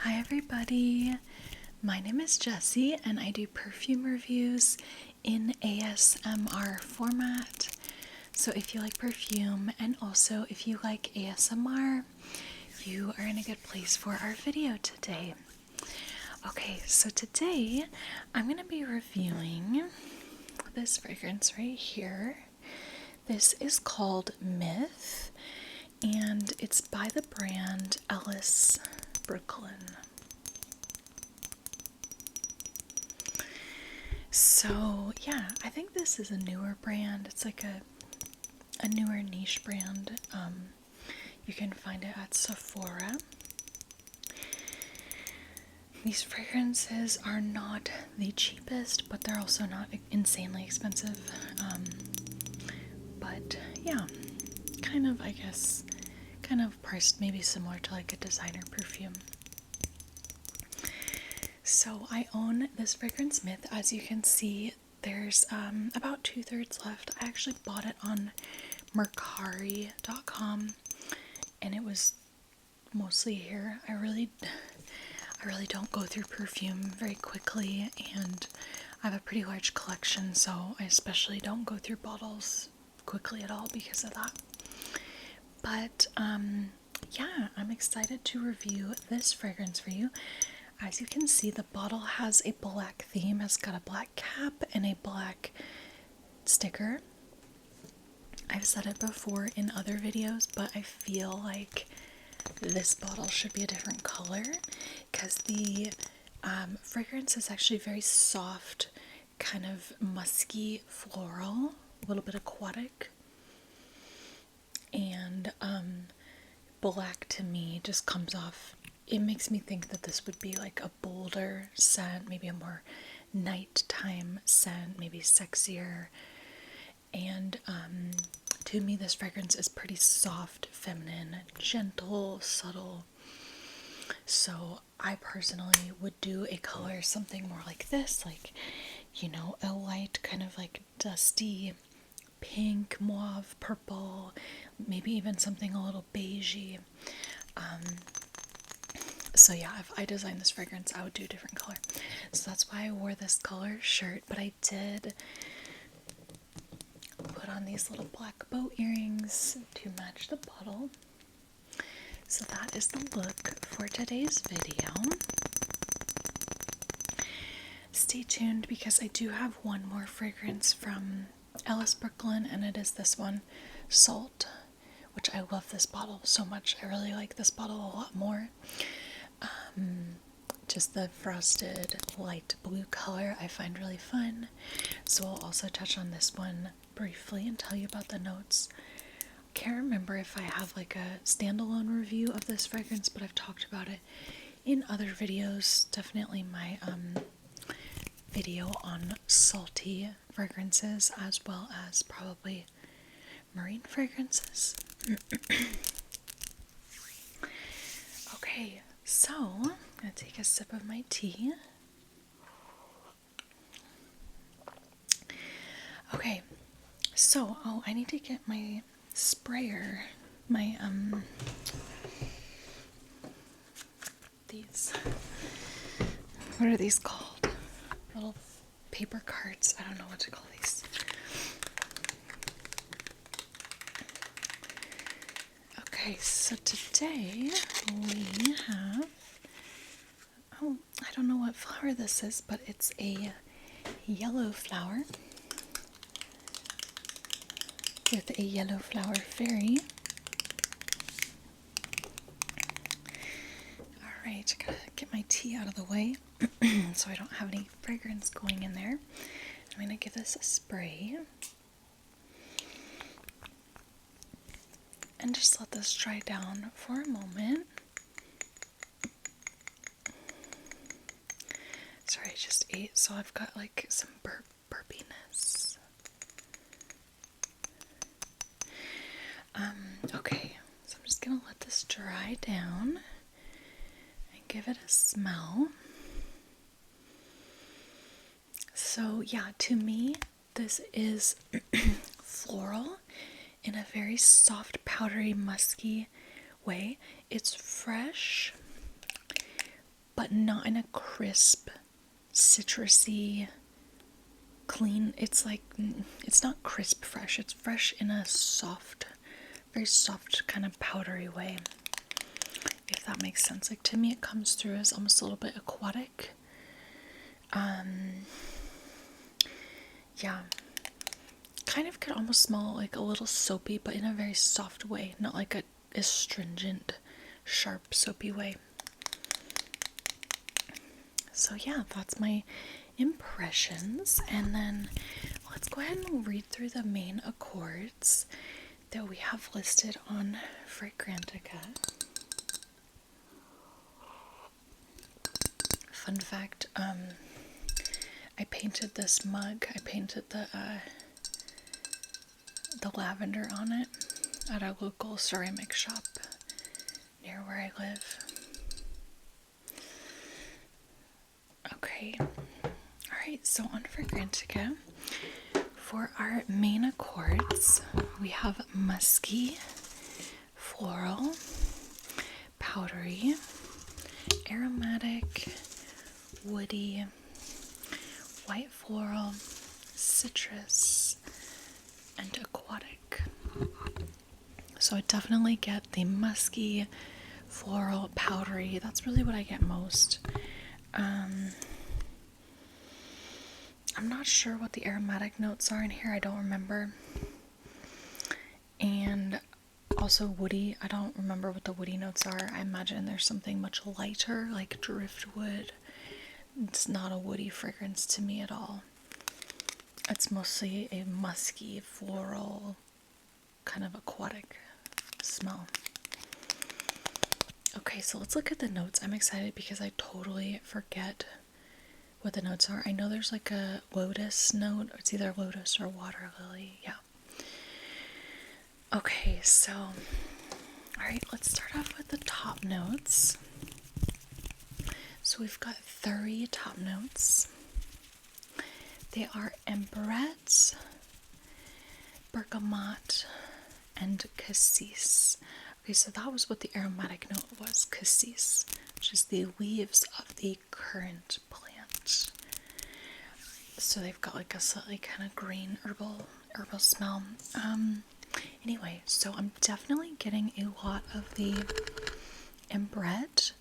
Hi everybody, my name is Jessie and I do perfume reviews in ASMR format. So if you like perfume and also if you like ASMR, you are in a good place for our video today. Okay, so today I'm going to be reviewing this fragrance right here. This is called Myth and it's by the brand Ellis Brooklyn. So yeah, I think this is a newer brand. It's like a newer niche brand. You can find it at Sephora. These fragrances are not the cheapest, but they're also not insanely expensive. But yeah, kind of, I guess, kind of priced maybe similar to like a designer perfume. So I own this fragrance Myth. As you can see, there's about 2/3 left. I actually bought it on Mercari.com and it was mostly here. I really don't go through perfume very quickly, and I have a pretty large collection, so I especially don't go through bottles quickly at all because of that. But yeah, I'm excited to review this fragrance for you. As you can see, the bottle has a black theme, has got a black cap and a black sticker. I've said it before in other videos, but I feel like this bottle should be a different color because the fragrance is actually very soft, kind of musky floral, a little bit aquatic, and black to me just comes off. It makes me think that this would be like a bolder scent, maybe a more nighttime scent, maybe sexier. And to me, this fragrance is pretty soft, feminine, gentle, subtle. So I personally would do a color something more like this, like, you know, a light kind of like dusty pink, mauve, purple, maybe even something a little beigey. So yeah, if I designed this fragrance, I would do a different color. So that's why I wore this color shirt, but I did put on these little black bow earrings to match the bottle. So that is the look for today's video. Stay tuned because I do have one more fragrance from Ellis Brooklyn, and it is this one, Salt, which I love this bottle so much. I really like this bottle a lot more. Just the frosted light blue color I find really fun. So I'll also touch on this one briefly and tell you about the notes. Can't remember if I have like a standalone review of this fragrance, but I've talked about it in other videos. Definitely my video on salty fragrances, as well as probably marine fragrances. Okay, so I'm gonna take a sip of my tea. Okay, so I need to get my sprayer, my these, what are these called? Little paper cards. I don't know what to call these. Okay, so today we have, oh, I don't know what flower this is, but it's a yellow flower with a yellow flower fairy. Alright, gotta get my tea out of the way so I don't have any fragrance going in there. I'm gonna give this a spray and just let this dry down for a moment. Sorry, I just ate, so I've got like some burpiness. Okay, so I'm just gonna let this dry down and give it a smell. So yeah, to me, this is floral in a very soft, powdery, musky way. It's fresh, but not in a crisp, citrusy, clean. It's like, it's not crisp fresh. It's fresh in a soft, very soft kind of powdery way, if that makes sense. Like, to me it comes through as almost a little bit aquatic. Yeah, kind of could almost smell like a little soapy, but in a very soft way, not like a astringent, sharp, soapy way. So yeah, that's my impressions. And then let's go ahead and read through the main accords that we have listed on Fragrantica. Fun fact, I painted this mug. I painted the lavender on it at a local ceramic shop near where I live. Okay, alright, so on Fragrantica, for our main accords, we have musky, floral, powdery, aromatic, woody, white floral, citrus, and aquatic. So I definitely get the musky, floral, powdery. That's really what I get most. I'm not sure what the aromatic notes are in here. I don't remember. And also woody. I don't remember what the woody notes are. I imagine there's something much lighter, like driftwood. It's not a woody fragrance to me at all. It's mostly a musky, floral, kind of aquatic smell. Okay, so let's look at the notes. I'm excited because I totally forget what the notes are. I know there's like a lotus note. It's either lotus or water lily. Yeah. Okay, so, alright, let's start off with the top notes. So we've got 3 top notes. They are amberette, bergamot, and cassis. Okay, so that was what the aromatic note was, cassis, which is the leaves of the currant plant. So they've got like a slightly kind of green herbal smell. Anyway, so I'm definitely getting a lot of the amberette,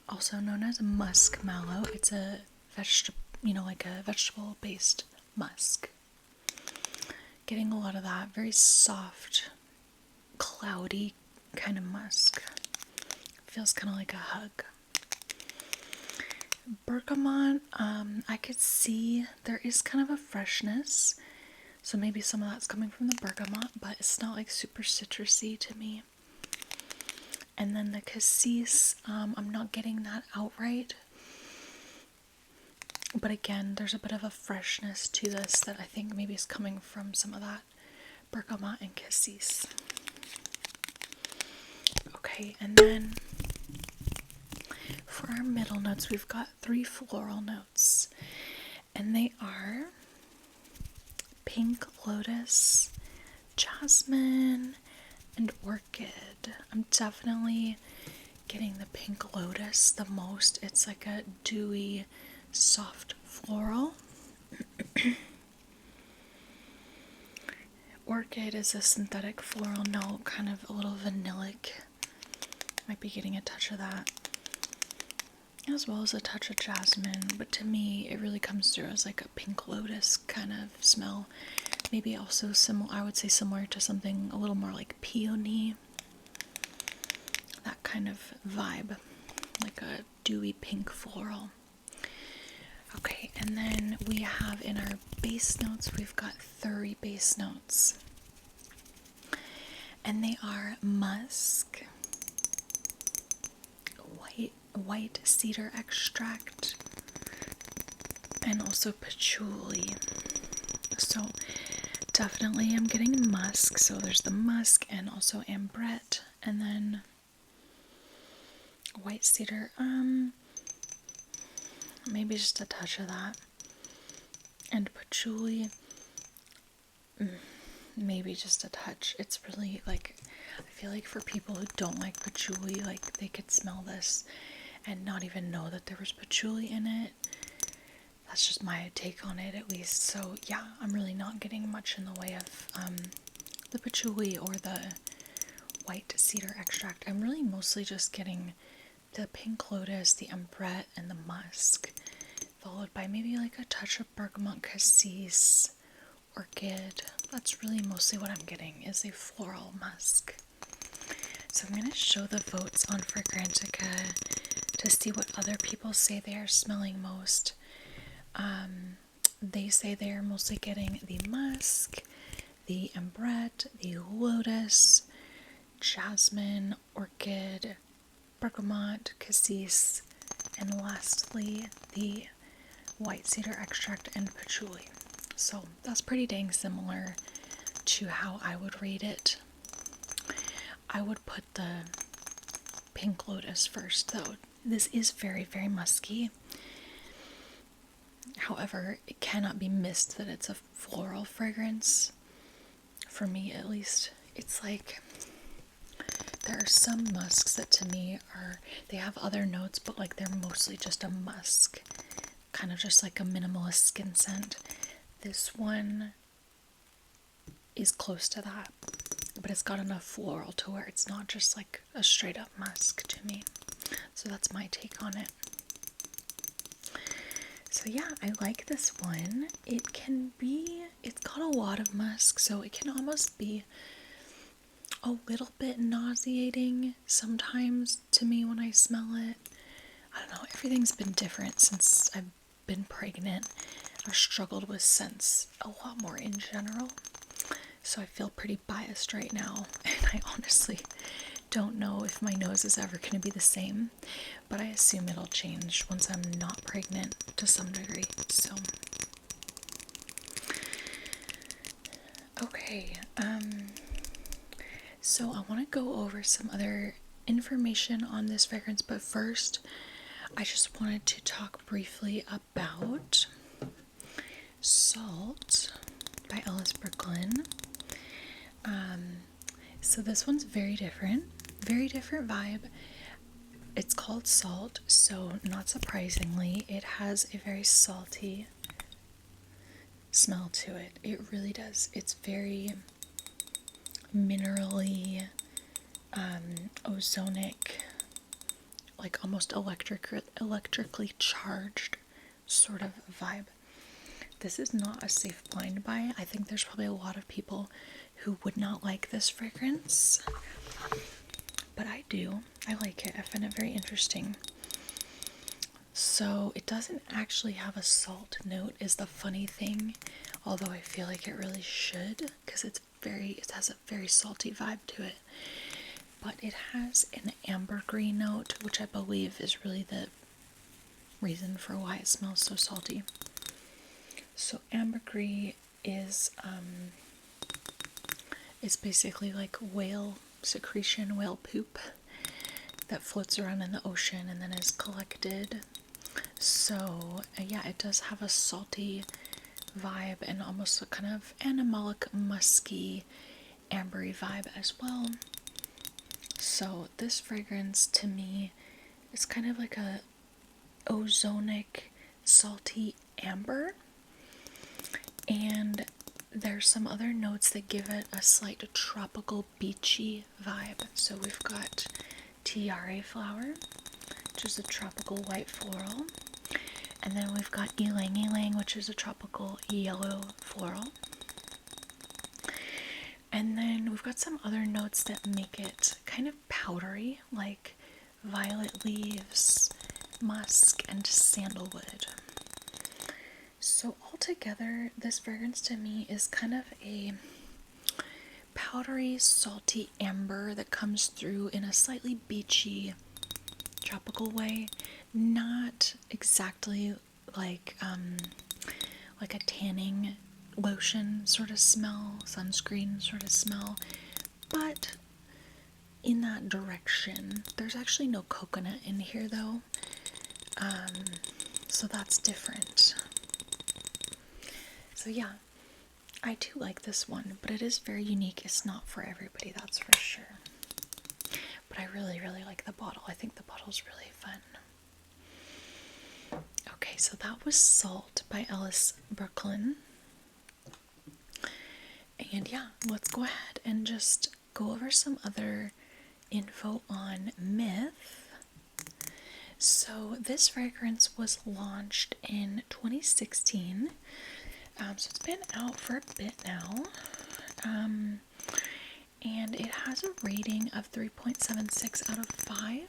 also known as musk mallow. It's a vegetable, like a vegetable-based musk. Getting a lot of that very soft, cloudy kind of musk. Feels kind of like a hug. Bergamot, I could see there is kind of a freshness, so maybe some of that's coming from the bergamot, but it's not like super citrusy to me. And then the cassis, I'm not getting that outright, but again, there's a bit of a freshness to this that I think maybe is coming from some of that bergamot and cassis. Okay, and then for our middle notes, we've got 3 floral notes, and they are pink lotus, jasmine, and orchid. I'm definitely getting the pink lotus the most. It's like a dewy, soft floral. Orchid is a synthetic floral note, kind of a little vanillic. Might be getting a touch of that, as well as a touch of jasmine, but to me it really comes through as like a pink lotus kind of smell. Maybe also I would say similar to something a little more like peony, that kind of vibe, like a dewy pink floral. Okay, and then we have in our base notes, we've got 3 base notes, and they are musk, white cedar extract, and also patchouli. So definitely I'm getting musk. So there's the musk and also ambrette, and then white cedar, maybe just a touch of that, and patchouli, maybe just a touch. It's really like, I feel like for people who don't like patchouli, like they could smell this and not even know that there was patchouli in it. That's just my take on it, at least. So yeah, I'm really not getting much in the way of the patchouli or the white cedar extract. I'm really mostly just getting the pink lotus, the ambrette, and the musk, followed by maybe like a touch of bergamot, cassis, orchid. That's really mostly what I'm getting, is a floral musk. So I'm going to show the votes on Fragrantica to see what other people say they are smelling most. They say they are mostly getting the musk, the ambrette, the lotus, jasmine, orchid, bergamot, cassis, and lastly the white cedar extract and patchouli. So that's pretty dang similar to how I would rate it. I would put the pink lotus first, though. This is very, very musky. However, it cannot be missed that it's a floral fragrance. For me, at least. It's like, there are some musks that to me they have other notes, but like they're mostly just a musk. Kind of just like a minimalist skin scent. This one is close to that, but it's got enough floral to where it's not just like a straight up musk to me. So that's my take on it. So yeah, I like this one. It's got a lot of musk, so it can almost be a little bit nauseating sometimes to me when I smell it. I don't know, everything's been different since I've been pregnant. I've struggled with scents a lot more in general, so I feel pretty biased right now, and I honestly don't know if my nose is ever going to be the same, but I assume it'll change once I'm not pregnant to some degree. Okay, so I want to go over some other information on this fragrance, but first I just wanted to talk briefly about Salt by Ellis Brooklyn. So this one's very different vibe. It's called Salt, so not surprisingly, it has a very salty smell to it. It really does. It's very minerally, ozonic, like almost electrically charged sort of vibe. This is not a safe blind buy. I think there's probably a lot of people who would not like this fragrance, but I do. I like it. I find it very interesting. So it doesn't actually have a salt note is the funny thing, although I feel like it really should, because it has a very salty vibe to it. But it has an ambergris note, which I believe is really the reason for why it smells so salty. So ambergris is basically like whale secretion, whale poop that floats around in the ocean and then is collected. So yeah, it does have a salty vibe and almost a kind of animalic, musky, ambery vibe as well. So this fragrance to me is kind of like a ozonic, salty amber. And there's some other notes that give it a slight tropical beachy vibe. So we've got tiare flower, which is a tropical white floral. And then we've got ylang ylang, which is a tropical yellow floral. And then we've got some other notes that make it kind of powdery, like violet leaves, musk, and sandalwood. So altogether, this fragrance to me is kind of a powdery, salty amber that comes through in a slightly beachy, tropical way. Not exactly like a tanning lotion sort of smell, sunscreen sort of smell, but in that direction. There's actually no coconut in here though, so that's different. So yeah, I do like this one, but it is very unique. It's not for everybody, that's for sure. But I really, really like the bottle. I think the bottle's really fun. so that was Salt by Ellis Brooklyn. And yeah, let's go ahead and just go over some other info on Myth. So this fragrance was launched in 2016. So it's been out for a bit now. And it has a rating of 3.76 out of 5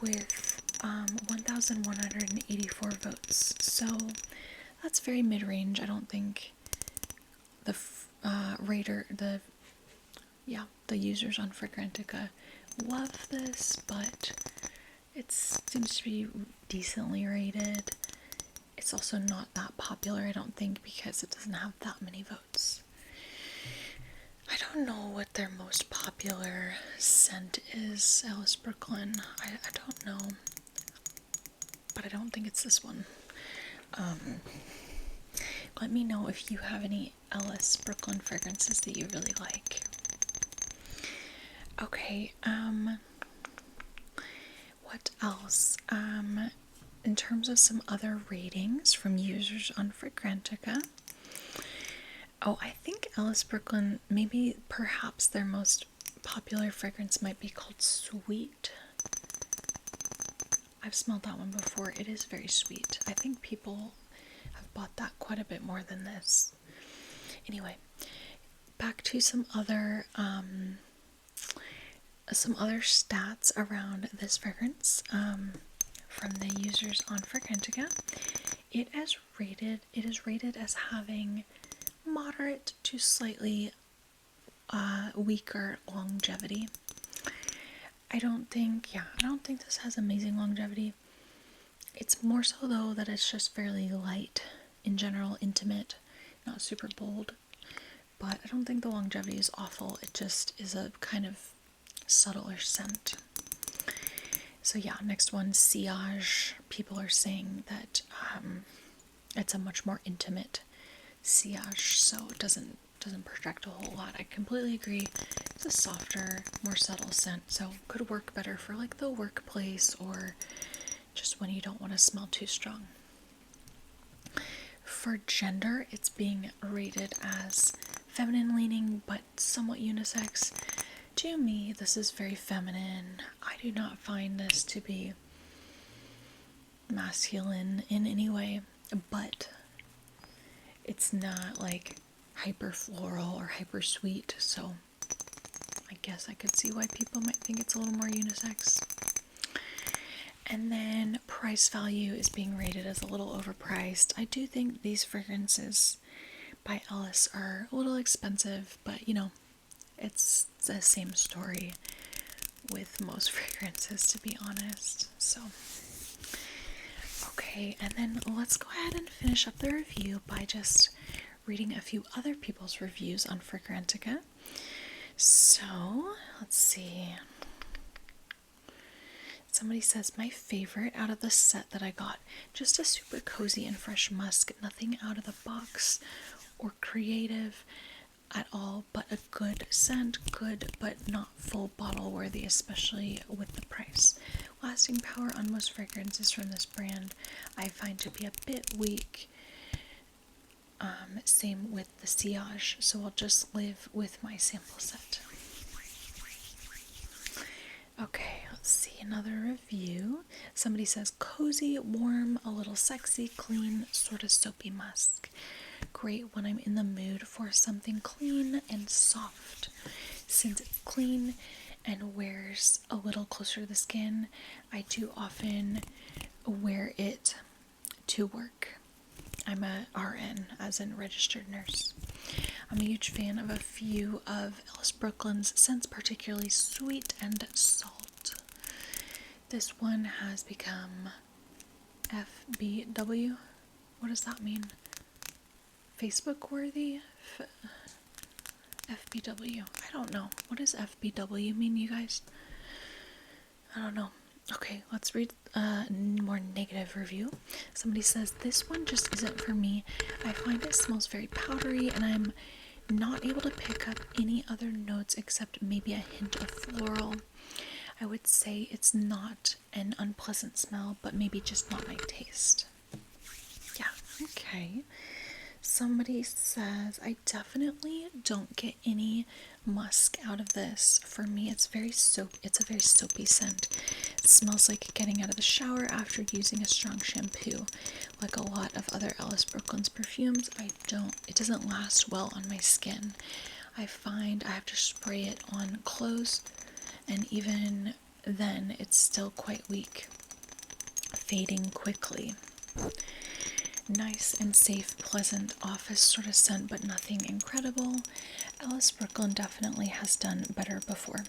with 1,184 votes. So that's very mid-range. I don't think the the users on Fragrantica love this, but it seems to be decently rated. It's also not that popular, I don't think, because it doesn't have that many votes. I don't know what their most popular scent is, Ellis Brooklyn. I don't know, but I don't think it's this one. Let me know if you have any Ellis Brooklyn fragrances that you really like. Okay, what else? In terms of some other ratings from users on Fragrantica, I think Ellis Brooklyn, perhaps their most popular fragrance might be called Sweet. I've smelled that one before. It is very sweet. I think people have bought that quite a bit more than this. Anyway, back to some other stats around this fragrance from the users on Fragrantica. It is rated as having moderate to slightly weaker longevity. I don't think this has amazing longevity. It's more so though that it's just fairly light in general, intimate, not super bold. But I don't think the longevity is awful. It just is a kind of subtler scent. So yeah, next one, Sillage. People are saying that it's a much more intimate sillage, so it doesn't project a whole lot. I completely agree. It's a softer, more subtle scent, so could work better for like the workplace or just when you don't want to smell too strong. For gender, it's being rated as feminine leaning but somewhat unisex. To me, this is very feminine. I do not find this to be masculine in any way, but it's not like hyper floral or hyper sweet, so I guess I could see why people might think it's a little more unisex. And then price value is being rated as a little overpriced. I do think these fragrances by Ellis are a little expensive, but you know, it's the same story with most fragrances, to be honest. So okay, and then let's go ahead and finish up the review by just reading a few other people's reviews on Fragrantica. So let's see. Somebody says, my favorite out of the set that I got, just a super cozy and fresh musk, nothing out of the box or creative at all, but a good scent, good but not full bottle worthy, especially with the price. Lasting power on most fragrances from this brand I find to be a bit weak. Same with the sillage, so I'll just live with my sample set. Okay, let's see another review. Somebody says, cozy, warm, a little sexy, clean, sort of soapy musk. Great when I'm in the mood for something clean and soft. Since it's clean and wears a little closer to the skin, I do often wear it to work. I'm a RN, as in registered nurse. I'm a huge fan of a few of Ellis Brooklyn's scents, particularly Sweet and Salt. This one has become FBW. What does that mean? Facebook worthy? FBW. I don't know. What does FBW mean, you guys? I don't know. Okay, let's read a more negative review. Somebody says, this one just isn't for me. I find it smells very powdery and I'm not able to pick up any other notes except maybe a hint of floral. I would say it's not an unpleasant smell, but maybe just not my taste. Okay. Somebody says, I definitely don't get any musk out of this. For me, it's a very soapy scent. It smells like getting out of the shower after using a strong shampoo. Like a lot of other Ellis Brooklyn's perfumes, it doesn't last well on my skin. I find I have to spray it on clothes, and even then, it's still quite weak, fading quickly. Nice and safe, pleasant office sort of scent, but nothing incredible. Ellis Brooklyn definitely has done better before.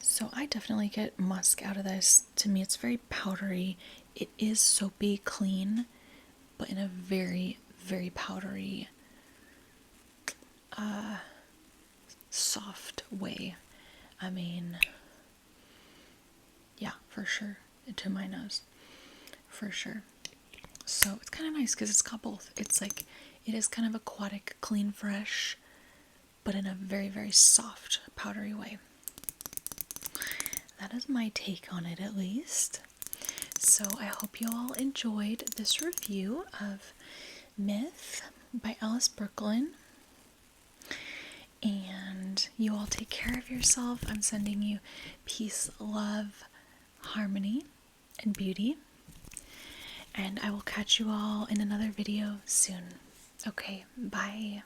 So I definitely get musk out of this. To me, it's very powdery. It is soapy clean, but in a very, very powdery, soft way. I mean, yeah, for sure. To my nose. For sure. So it's kind of nice because it's got both. It's like, it is kind of aquatic, clean, fresh, but in a very, very soft, powdery way. That is my take on it, at least. So I hope you all enjoyed this review of Myth by Ellis Brooklyn. And you all take care of yourself. I'm sending you peace, love, harmony, and beauty. And I will catch you all in another video soon. Okay, bye.